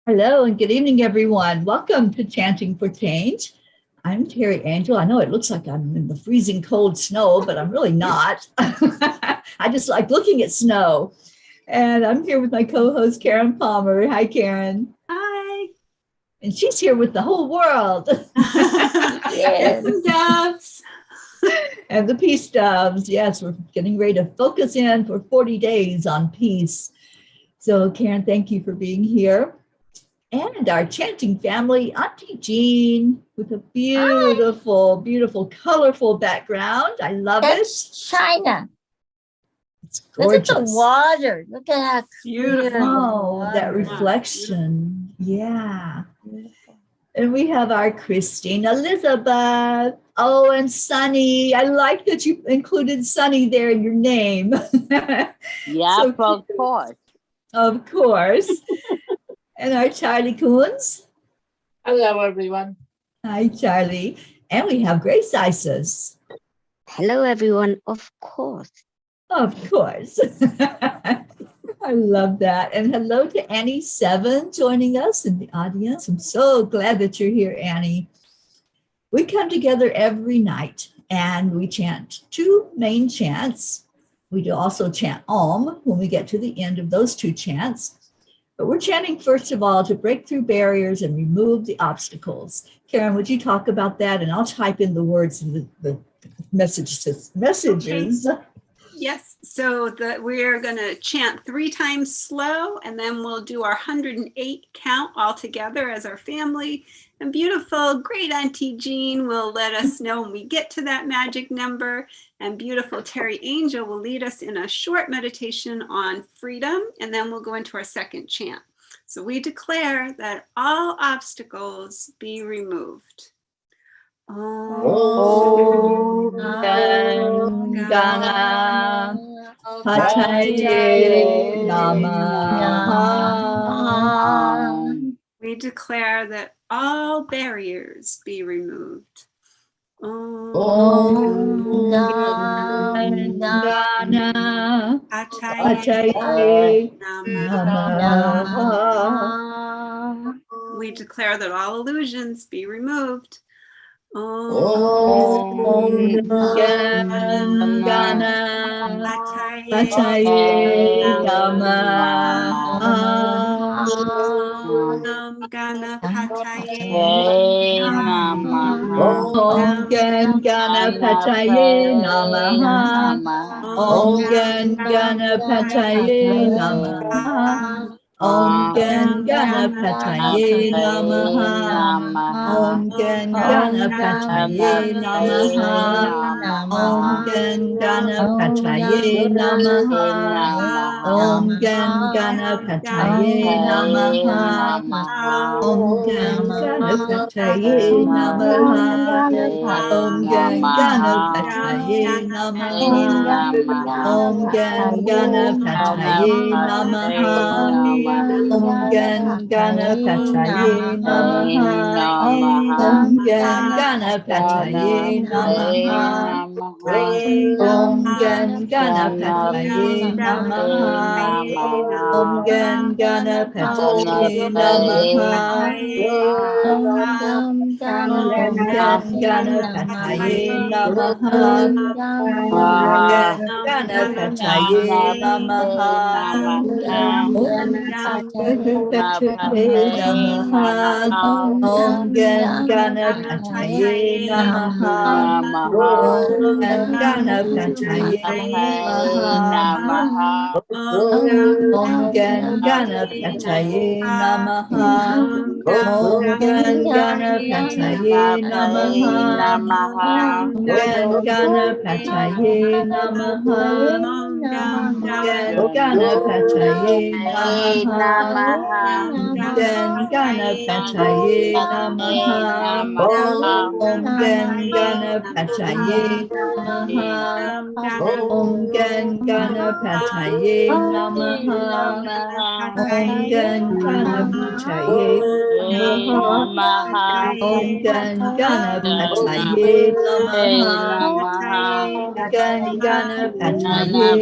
Hello and good evening, everyone. Welcome to Chanting for Change. I'm Teri Angel. I know it looks like I'm in the freezing cold snow, but I'm really not. I just like looking at snow. And I'm here with my co-host, Karen Palmer. Hi, Karen. Hi. And she's here with the whole world. Yes. And doves. And the peace doves. Yes, we're getting ready to focus in for 40 days on peace. So, Karen, thank you for being here. And our chanting family, Auntie Jean, with a beautiful, beautiful, colorful background. I love it. China. It's gorgeous. Look at the water. Look at how beautiful. Oh, that reflection. Yeah. Beautiful. And we have our Christine Elizabeth. Oh, and Sunny. I like that you included Sunny there in your name. Yeah, so, of course. Of course. And our Charlie Coons. Hello, everyone. Hi, Charlie. And we have Grace Isis. Hello, everyone. Of course. Of course. I love that. And hello to Annie Seven joining us in the audience. I'm so glad that you're here, Annie. We come together every night and we chant two main chants. We do also chant Om when we get to the end of those two chants. But we're chanting, first of all, to break through barriers and remove the obstacles. Karen, would you talk about that? And I'll type in the words in the messages. Okay. Yes, so we're going to chant 3 times slow, and then we'll do our 108 count all together as our family. And beautiful, great Auntie Jean will let us know when we get to that magic number. And beautiful Teri Angel will lead us in a short meditation on freedom, and then we'll go into our second chant. So we declare that all obstacles be removed. Om Gam Ganapataye Namaha. We declare that all barriers be removed. Om Gam Ganapataye Namaha. We declare that all illusions be removed. Om Gam Ganapataye Namaha. Om Ganapataye Namaha. Om Gam Ganapataye Namaha. Om Gam Ganapataye Namaha. Om Gam Ganapataye Namaha. Om Gam Ganapataye Namaha. Om Gam Ganapataye Namaha. Om Gam Ganapataye Namaha. Om Gam Ganapataye Namaha. Om Gam Ganapataye Namaha. Om Gam Ganapataye Namaha. Om Gam Ganapataye Namaha. Om Gam Ganapataye Namaha. Om Gam Ganapataye Namaha. Om Gam Ganapataye Namaha. Om Gam Ganapataye Namaha. Ganapataye Namaha. Om Ganapataye Namaha. Om Ganapataye Namaha. Om Ganapataye Namaha. Om Ganapataye Namaha. Om Ganapataye Namaha. Om Ganapataye Namaha. Ganapataye Namaha. Ganapataye Namaha. Om Ganapataye Namaha. Om Ganapataye Namaha. Om Ganapataye Namaha. Om Ganapataye Namaha. Om Ganapataye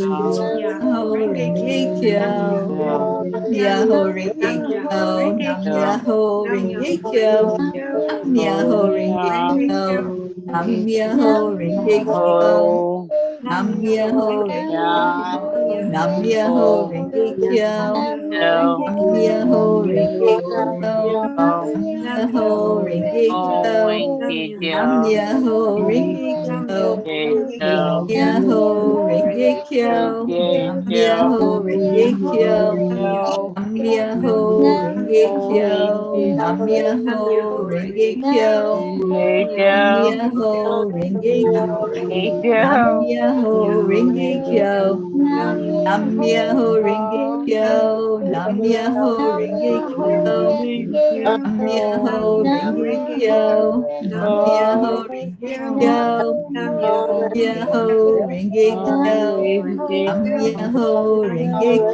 Myoho Renge Kyo. Myoho Renge Kyo. Nam Myoho Renge Kyo. Myoho Renge Kyo. Nam Myoho Renge Kyo. Nam Myoho Renge Kyo. Nam Myoho Renge Kyo. Nam Myoho Renge Kyo. Myoho Renge Kyo. Nam Myoho Renge Kyo. Myoho Renge Kyo. Nam Myoho Renge Kyo. Nam Myoho Renge Kyo. Nam Myoho Renge Kyo. Nam Myoho Renge Kyo. Nam Myoho Renge Kyo. Nam Myoho Renge Kyo. Nam Myoho Renge Kyo. Nam Myoho Renge Kyo. Nam Myoho Renge Kyo. Myoho Renge Kyo. Nam Myoho Renge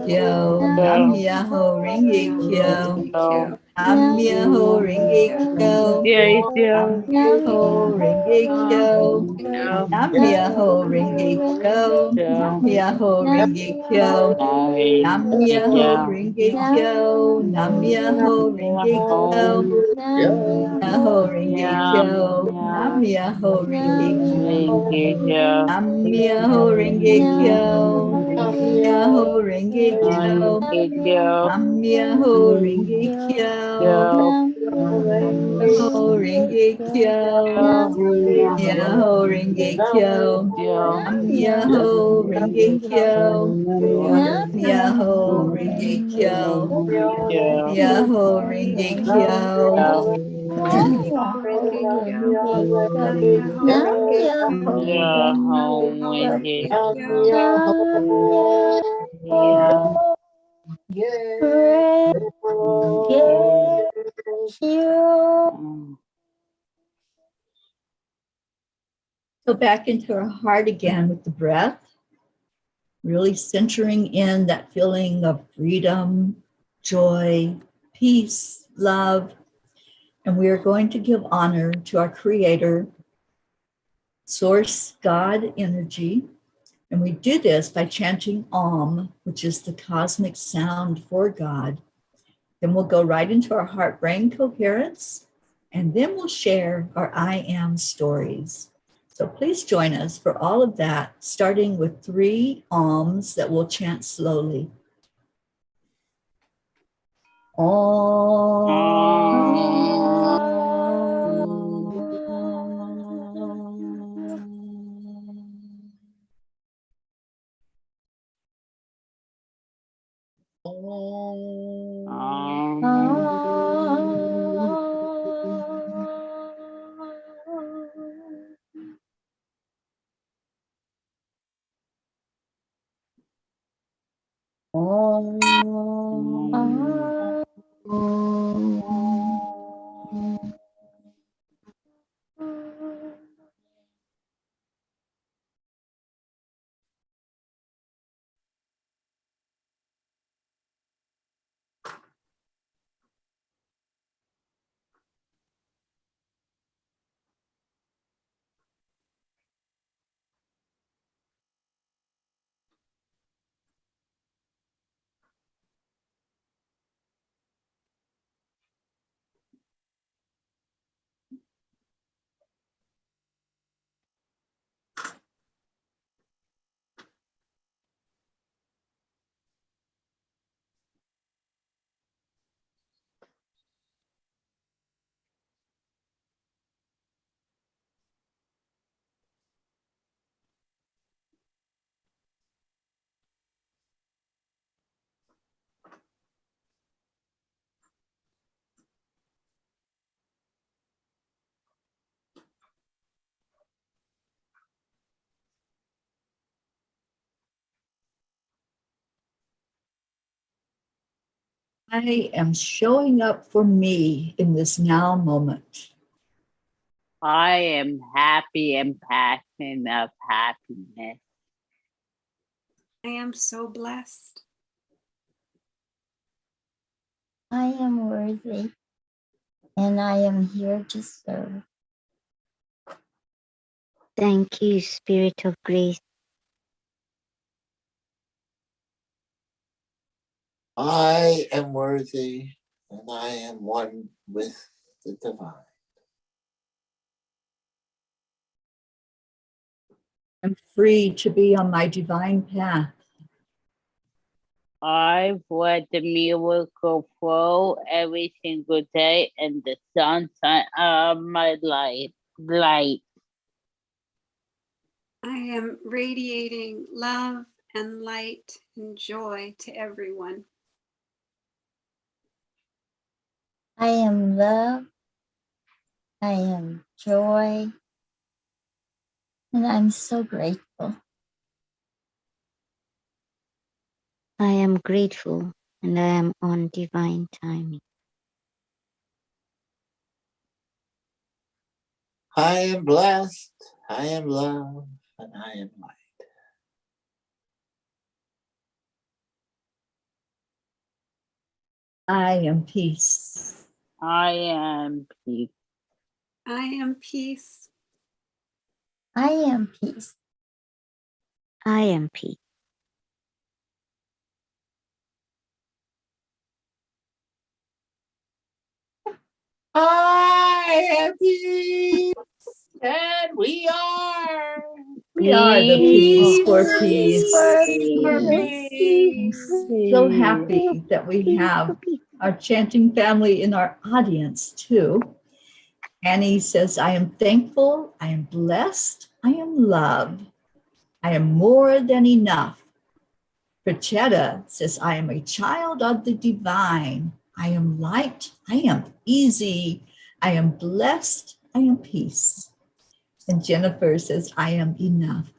Kyo. Nam Myoho Renge Kyo. Nam Myoho Renge Kyo. Nam Myoho Renge Kyo. Nam Myoho Renge Kyo. Nam Myoho Renge Kyo. Nam Myoho Renge Kyo. Nam Myoho Renge Kyo. Nam Myoho Renge Kyo. Myoho Renge Kyo. Nam Myoho Renge Kyo. Nam Myoho Renge Kyo. Myoho Renge Kyo. Nam Myoho Renge Kyo. Myoho Renge Kyo. Myoho Renge Kyo. Nam Myoho Renge Kyo. Myoho Renge Kyo. Myoho Renge Kyo. Go back into our heart again with the breath, really centering in that feeling of freedom, joy, peace, love. And we are going to give honor to our Creator, Source, God, Energy. And we do this by chanting Om, which is the cosmic sound for God. Then we'll go right into our heart-brain coherence, and then we'll share our I Am stories. So please join us for all of that, starting with 3 Oms that we'll chant slowly. I am showing up for me in this now moment. I am happy and passionate of happiness. I am so blessed. I am worthy, and I am here to serve. Thank you, Spirit of Grace. I am worthy and I am one with the divine. I'm free to be on my divine path. I let the miracle flow every single day and the sunshine of my light. I am radiating love and light and joy to everyone. I am love. I am joy. And I'm so grateful. I am grateful and I am on divine timing. I am blessed, I am love, and I am light. I am peace. I am peace. I am peace. I am peace. I am peace. I am peace, and we are. We are the peace for Peace peace. for peace. So happy that we have our chanting family in our audience too. Annie says, I am thankful, I am blessed, I am loved, I am more than enough. Prachetta says, I am a child of the divine. I am light, I am easy, I am blessed, I am peace. And Jennifer says, I am enough.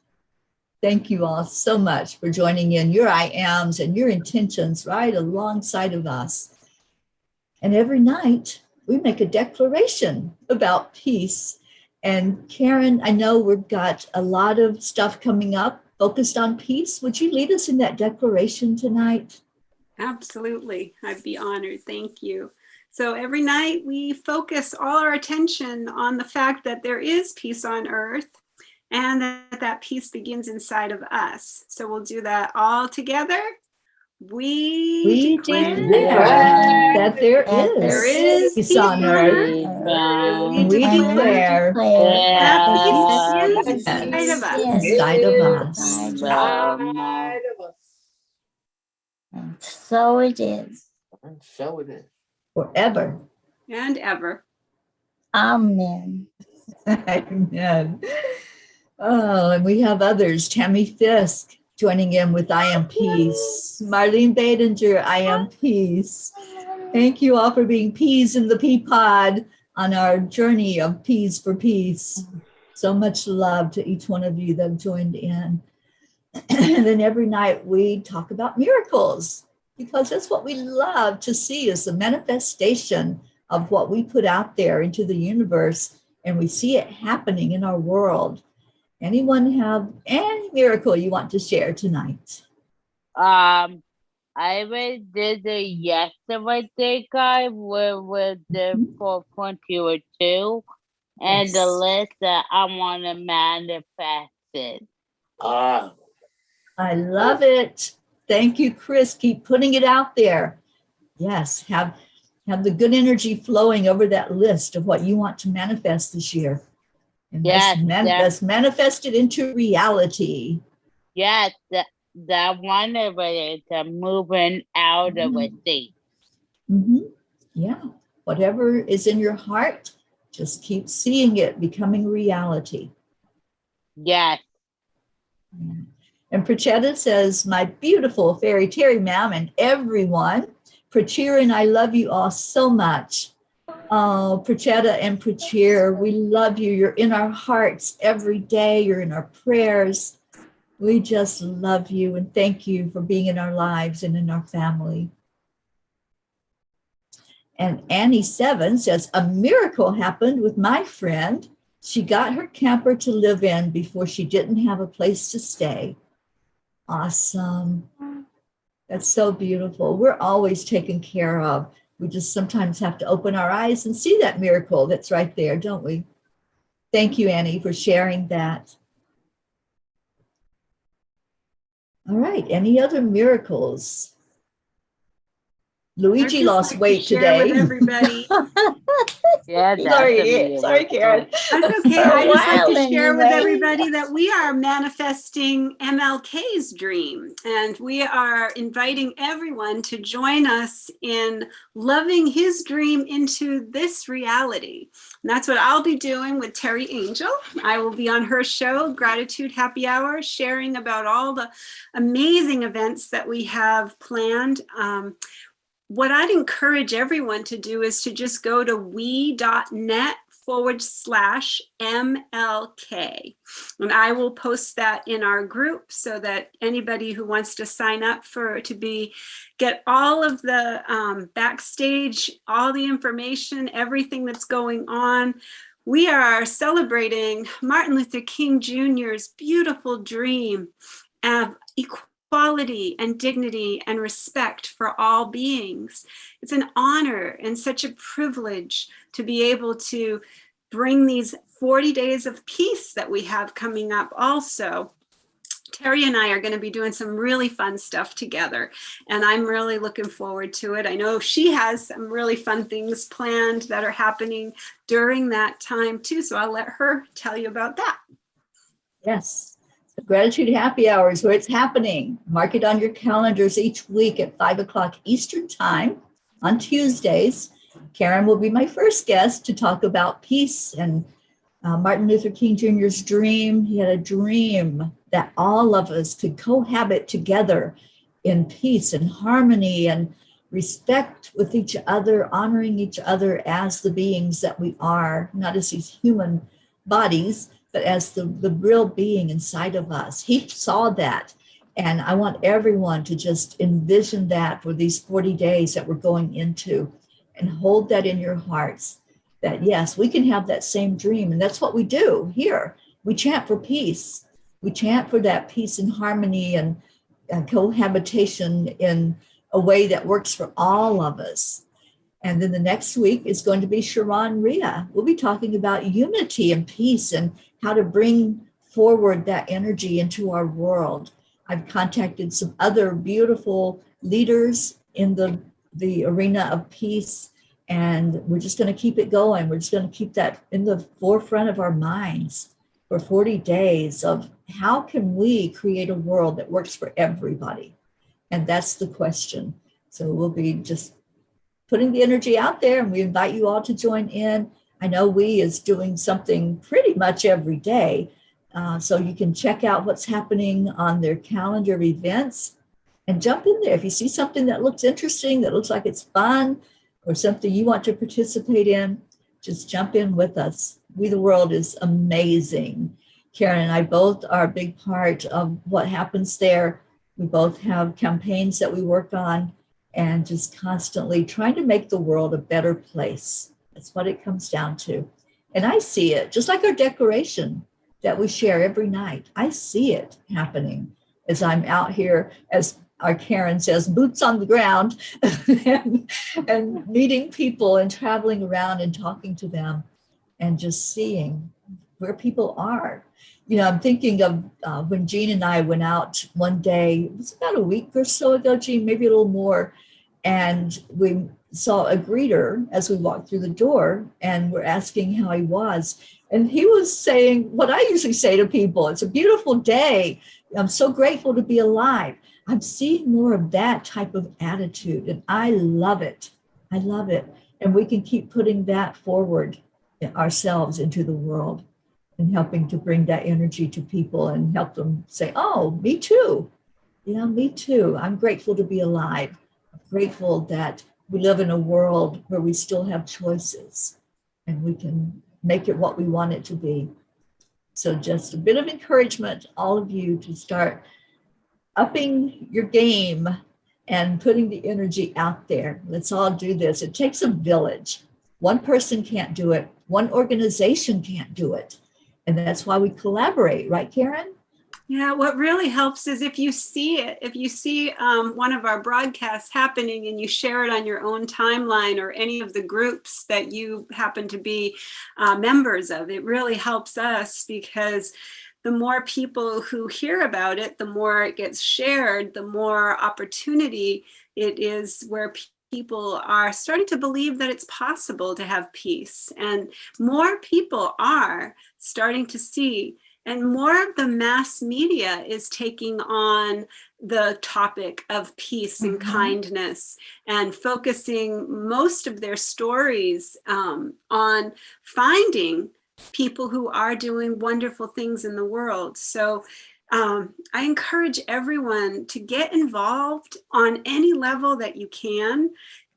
Thank you all so much for joining in your I ams and your intentions right alongside of us. And every night we make a declaration about peace. And Karen, I know we've got a lot of stuff coming up focused on peace. Would you lead us in that declaration tonight? Absolutely. I'd be honored. Thank you. So every night we focus all our attention on the fact that there is peace on earth and that peace begins inside of us. So we'll do that all together. We declare that there is peace on earth. We declare that peace inside of us. And so it is. And so it is. Forever. and ever. Amen. Amen. Oh, and we have others. Tammy Fisk joining in with I Am Peace. Marlene Badinger, I Am Peace. Thank you all for being peas in the pea pod on our journey of peas for peace. So much love to each one of you that joined in. And then every night we talk about miracles, because that's what we love to see, is the manifestation of what we put out there into the universe, and we see it happening in our world. Anyone have any miracle you want to share tonight? I did the yesterday guy with the 4.02 and the list that I want to manifest it. I love it. Thank you, Chris. Keep putting it out there. Yes, have the good energy flowing over that list of what you want to manifest this year. And let's manifest it into reality. Yes, that one of it is moving out of a state. Yeah, whatever is in your heart, just keep seeing it becoming reality. Yes. And Prachetta says, my beautiful fairy Teri ma'am and everyone, Prachira and I love you all so much. Oh, Prachetta and Prachir, we love you. You're in our hearts every day. You're in our prayers. We just love you and thank you for being in our lives and in our family. And Annie 7 says, a miracle happened with my friend. She got her camper to live in before she didn't have a place to stay. Awesome. That's so beautiful. We're always taken care of. We just sometimes have to open our eyes and see that miracle that's right there, don't we? Thank you, Annie, for sharing that. All right, any other miracles? Luigi lost weight share today. with everybody. Yeah, that's a Sorry, miracle. Karen. That's okay. For a I just like while to share with anyway. everybody that we are manifesting MLK's dream, and we are inviting everyone to join us in loving his dream into this reality. And that's what I'll be doing with Teri Angel. I will be on her show, Gratitude Happy Hour, sharing about all the amazing events that we have planned. What I'd encourage everyone to do is to just go to we.net/MLK. And I will post that in our group so that anybody who wants to sign up get all of the backstage, all the information, everything that's going on. We are celebrating Martin Luther King Jr.'s beautiful dream of equality and dignity and respect for all beings. It's an honor and such a privilege to be able to bring these 40 days of peace that we have coming up also. Teri and I are going to be doing some really fun stuff together, and I'm really looking forward to it. I know she has some really fun things planned that are happening during that time too, so I'll let her tell you about that. Yes. Gratitude Happy Hour is where it's happening. Mark it on your calendars each week at 5 o'clock Eastern Time on Tuesdays. Karen will be my first guest to talk about peace and Martin Luther King Jr.'s dream. He had a dream that all of us could cohabit together in peace and harmony and respect with each other, honoring each other as the beings that we are, not as these human bodies, but as the real being inside of us. He saw that. And I want everyone to just envision that for these 40 days that we're going into, and hold that in your hearts, that yes, we can have that same dream. And that's what we do here. We chant for peace. We chant for that peace and harmony and cohabitation in a way that works for all of us. And then the next week is going to be Sharon Rhea. We'll be talking about unity and peace and how to bring forward that energy into our world. I've contacted some other beautiful leaders in the arena of peace, and we're just going to keep it going. We're just going to keep that in the forefront of our minds for 40 days of how can we create a world that works for everybody? And that's the question. So we'll be just putting the energy out there, and we invite you all to join in. I know We is doing something pretty much every day. So you can check out what's happening on their calendar of events and jump in there. If you see something that looks interesting, that looks like it's fun, or something you want to participate in, just jump in with us. We the World is amazing. Karen and I both are a big part of what happens there. We both have campaigns that we work on, and just constantly trying to make the world a better place. That's what it comes down to. And I see it, just like our declaration that we share every night. I see it happening as I'm out here, as our Karen says, boots on the ground, and meeting people and traveling around and talking to them and just seeing where people are. You know, I'm thinking of when Jean and I went out one day, it was about a week or so ago, Jean, maybe a little more, and we saw a greeter as we walked through the door, and we're asking how he was. And he was saying what I usually say to people: it's a beautiful day. I'm so grateful to be alive. I'm seeing more of that type of attitude, and I love it. I love it. And we can keep putting that forward ourselves into the world and helping to bring that energy to people and help them say, oh, me too. Yeah, me too. I'm grateful to be alive. I'm grateful that we live in a world where we still have choices and we can make it what we want it to be. So just a bit of encouragement, all of you, to start upping your game and putting the energy out there. Let's all do this. It takes a village. One person can't do it. One organization can't do it. And that's why we collaborate, right, Karen? Yeah, what really helps is if you see it, if you see one of our broadcasts happening and you share it on your own timeline or any of the groups that you happen to be members of, it really helps us, because the more people who hear about it, the more it gets shared, the more opportunity it is where people are starting to believe that it's possible to have peace. And more people are starting to see, and more of the mass media is taking on the topic of peace and kindness, and focusing most of their stories on finding people who are doing wonderful things in the world. So I encourage everyone to get involved on any level that you can,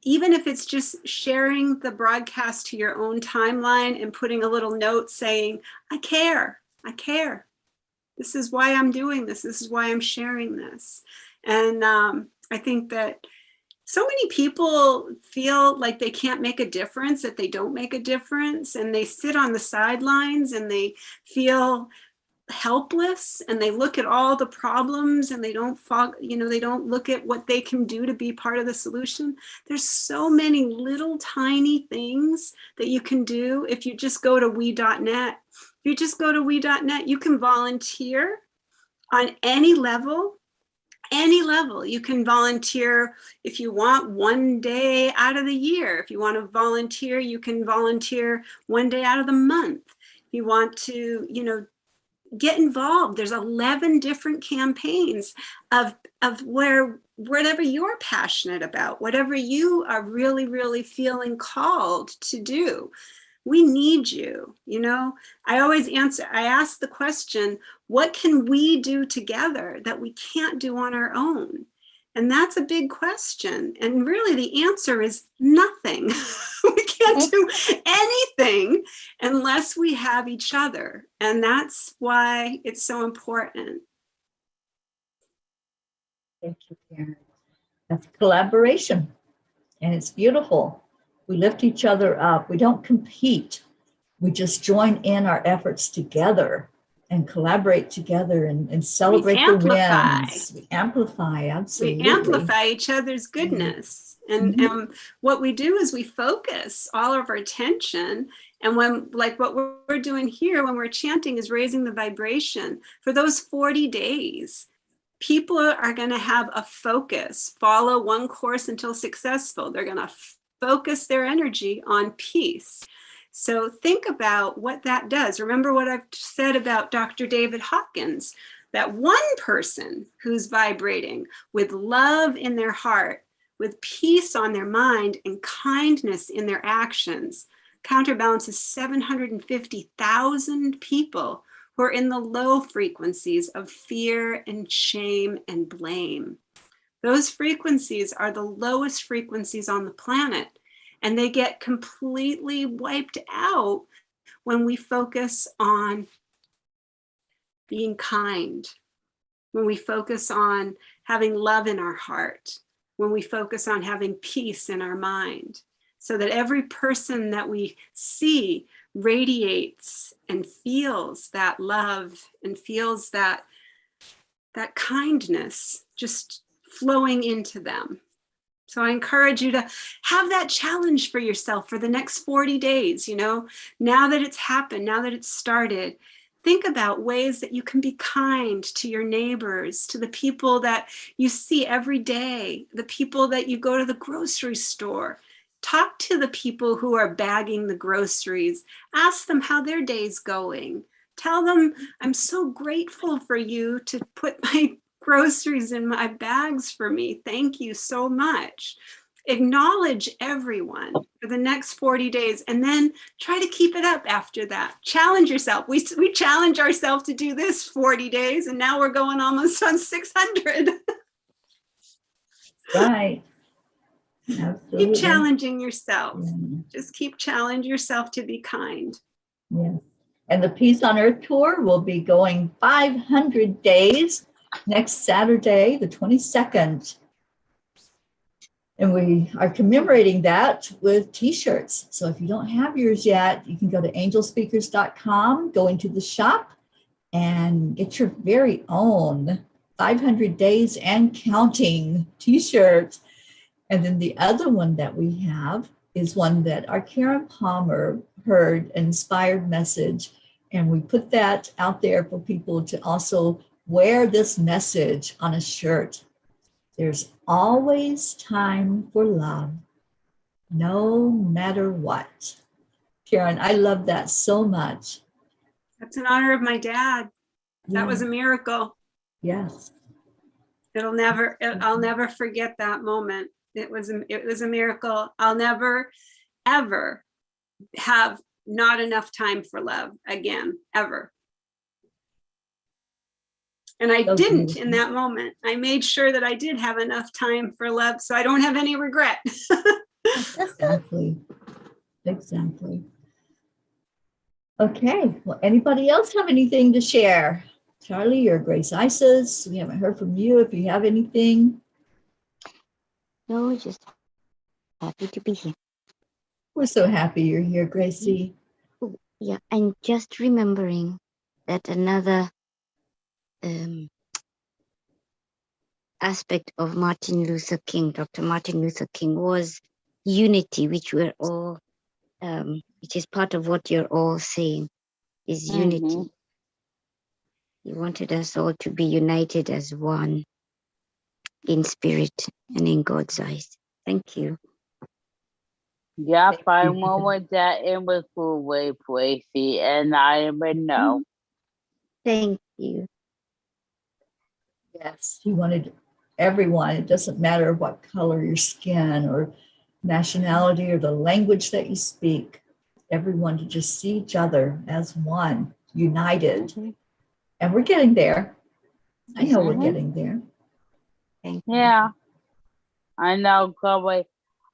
even if it's just sharing the broadcast to your own timeline and putting a little note saying, I care. I care. This is why I'm doing this. This is why I'm sharing this. And I think that so many people feel like they can't make a difference, that they don't make a difference, and they sit on the sidelines and they feel helpless, and they look at all the problems and they don't they don't look at what they can do to be part of the solution. There's so many little tiny things that you can do if you just go to we.net. If you just go to we.net, you can volunteer on any level. Any level. You can volunteer if you want 1 day out of the year. If you want to volunteer, you can volunteer 1 day out of the month. If you want to, get involved. There's 11 different campaigns of whatever you're passionate about, whatever you are really, really feeling called to do. We need you. I ask the question, what can we do together that we can't do on our own? And that's a big question. And really the answer is nothing. We can't do anything unless we have each other. And that's why it's so important. Thank you, Karen. That's collaboration, and it's beautiful. We lift each other up. We don't compete. We just join in our efforts together and collaborate together and celebrate the wins. We amplify, absolutely. We amplify each other's goodness. And what we do is we focus all of our attention. And when, like what we're doing here, when we're chanting, is raising the vibration. For those 40 days, people are going to have a focus, follow one course until successful. They're going to focus their energy on peace. So think about what that does. Remember what I've said about Dr. David Hawkins, that one person who's vibrating with love in their heart, with peace on their mind and kindness in their actions, counterbalances 750,000 people who are in the low frequencies of fear and shame and blame. Those frequencies are the lowest frequencies on the planet. And they get completely wiped out when we focus on being kind, when we focus on having love in our heart, when we focus on having peace in our mind, so that every person that we see radiates and feels that love and feels that kindness just flowing into them. So I encourage you to have that challenge for yourself for the next 40 days, now that it's happened, now that it's started. Think about ways that you can be kind to your neighbors, to the people that you see every day, the people that you go to the grocery store. Talk to the people who are bagging the groceries. Ask them how their day's going. Tell them, I'm so grateful for you to put my groceries in my bags for me. Thank you so much. Acknowledge everyone for the next 40 days and then try to keep it up after that. Challenge yourself. We challenge ourselves to do this 40 days and now we're going almost on 600. Right. Absolutely. Keep challenging yourself. Yeah. Just keep challenging yourself to be kind. Yes. And the Peace on Earth Tour will be going 500 days next Saturday, the 22nd. And we are commemorating that with t-shirts. So if you don't have yours yet, you can go to angelspeakers.com, go into the shop, and get your very own 500 Days and Counting t-shirt. And then the other one that we have is one that our Karen Palmer heard, an inspired message. And we put that out there for people to also wear this message on a shirt. There's always time for love, no matter what. Karen, I love that so much. That's in honor of my dad. That was a Yeah. miracle. Yes. I'll never forget that moment. It was a miracle. I'll never, ever have not enough time for love again, ever. And I So didn't beautiful. in that moment. I made sure that I did have enough time for love, so I don't have any regret. Exactly. Exactly. Okay. Well, anybody else have anything to share? Charlie or Grace Isis, we haven't heard from you. If you have anything, No, just happy to be here. we're so happy you're here, Gracie. Oh, yeah, and just remembering that another aspect of Martin Luther King, Dr. Martin Luther King, was unity, which we're all, which is part of what you're all saying, is unity. He wanted us all to be united as one in spirit and in God's eyes. Thank you. Yeah, Thank I you. went with that in with full way, Tracy, and I am a no. Thank you. Yes, he wanted everyone. It doesn't matter what color your skin or nationality or the language that you speak, everyone to just see each other as one, united. And we're getting there. I know we're getting there. Thank you. Yeah, I know, Chloe.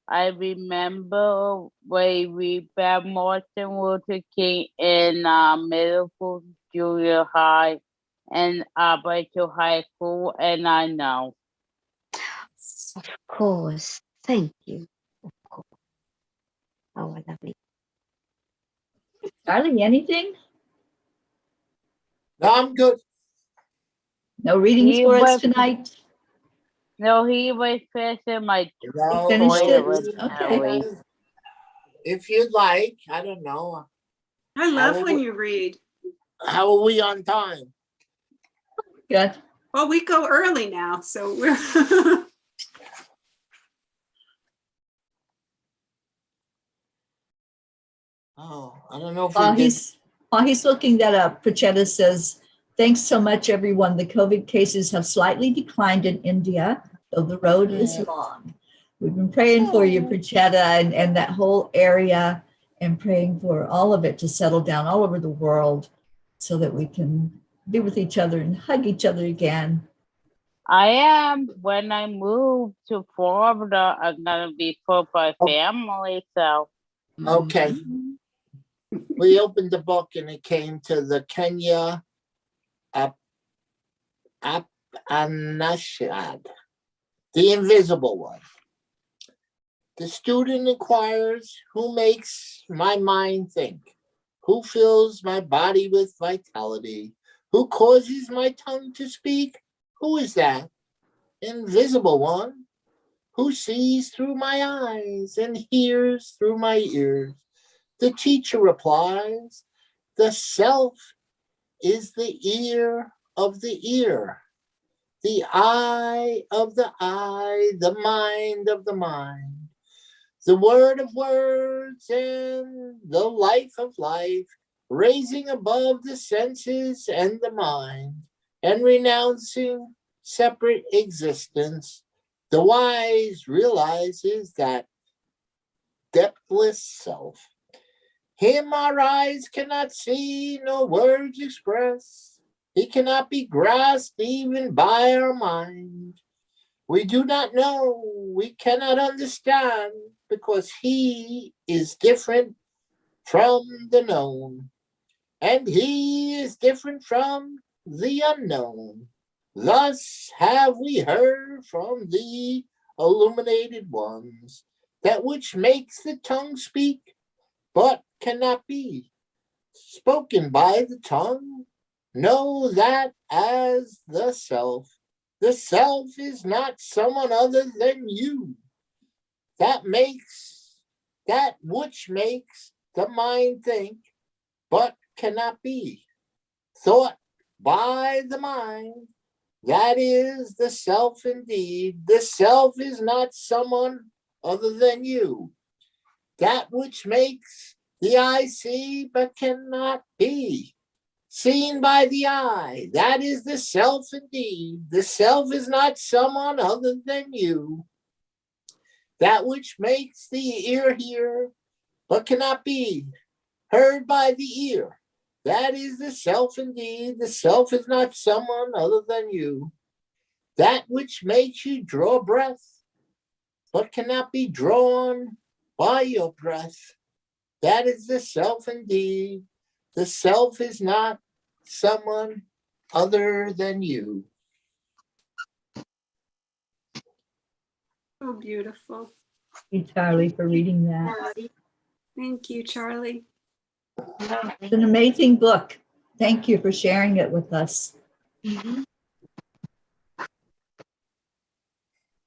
I remember when we met Martin Luther King in middle school, junior high, and Alberto High School, and I know. Of course. Thank you. Of course. Oh, lovely. Charlie, anything? No, I'm good. No readings He for us was- tonight? No, he was finishing my No, Finished toilet it? with Okay. Teri. If you'd like, I don't know. I love when you read. How are we on time? Good. Well, we go early now, so we're Oh, I don't know if While we did. he's looking that up, Prachetta says, thanks so much, everyone. The COVID cases have slightly declined in India, though the road is long. We've been praying for you, Prachetta, and that whole area, and praying for all of it to settle down all over the world so that we can be with each other and hug each other again. I am. When I move to Florida, I'm gonna be for my family. So Okay. We opened the book and it came to the Kenya Anashad, the invisible one. The student inquires, who makes my mind think? Who fills my body with vitality? Who causes my tongue to speak? Who is that invisible one? Who sees through my eyes and hears through my ears? The teacher replies, the self is the ear of the ear, the eye of the eye, the mind of the mind, the word of words and the life of life, raising above the senses and the mind, and renouncing separate existence. The wise realizes that depthless self. Him our eyes cannot see, nor words express. He cannot be grasped even by our mind. We do not know, we cannot understand, because he is different from the known, and he is different from the unknown. Thus have we heard from the illuminated ones, that which makes the tongue speak, but cannot be spoken by the tongue, Know that as the self is not someone other than you. That which makes the mind think, but cannot be thought by the mind. That is the self indeed. The self is not someone other than you. That which makes the eye see, but cannot be seen by the eye. That is the self indeed. The self is not someone other than you. That which makes the ear hear, but cannot be heard by the ear. That is the self indeed. The self is not someone other than you. That which makes you draw breath, but cannot be drawn by your breath. That is the self indeed. The self is not someone other than you. So beautiful. Thank you, Charlie, for reading that. Thank you, Charlie. It's an amazing book. Thank you for sharing it with us.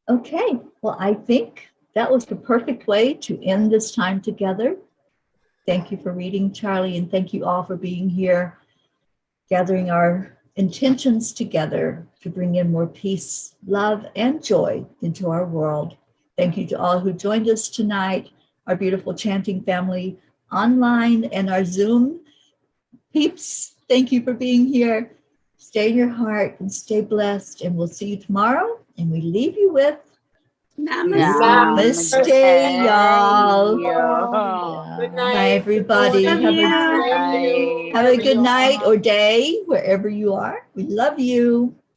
Okay, well, I think that was the perfect way to end this time together. Thank you for reading, Charlie, and thank you all for being here, gathering our intentions together to bring in more peace, love, and joy into our world. Thank you to all who joined us tonight, our beautiful chanting family online and our Zoom peeps. Thank you for being here. Stay in your heart and stay blessed, and we'll see you tomorrow. And we leave you with Namaste. Namaste, y'all. Yeah. Good Bye, night. everybody. Love you. Have a good night or day, wherever you are. We love you.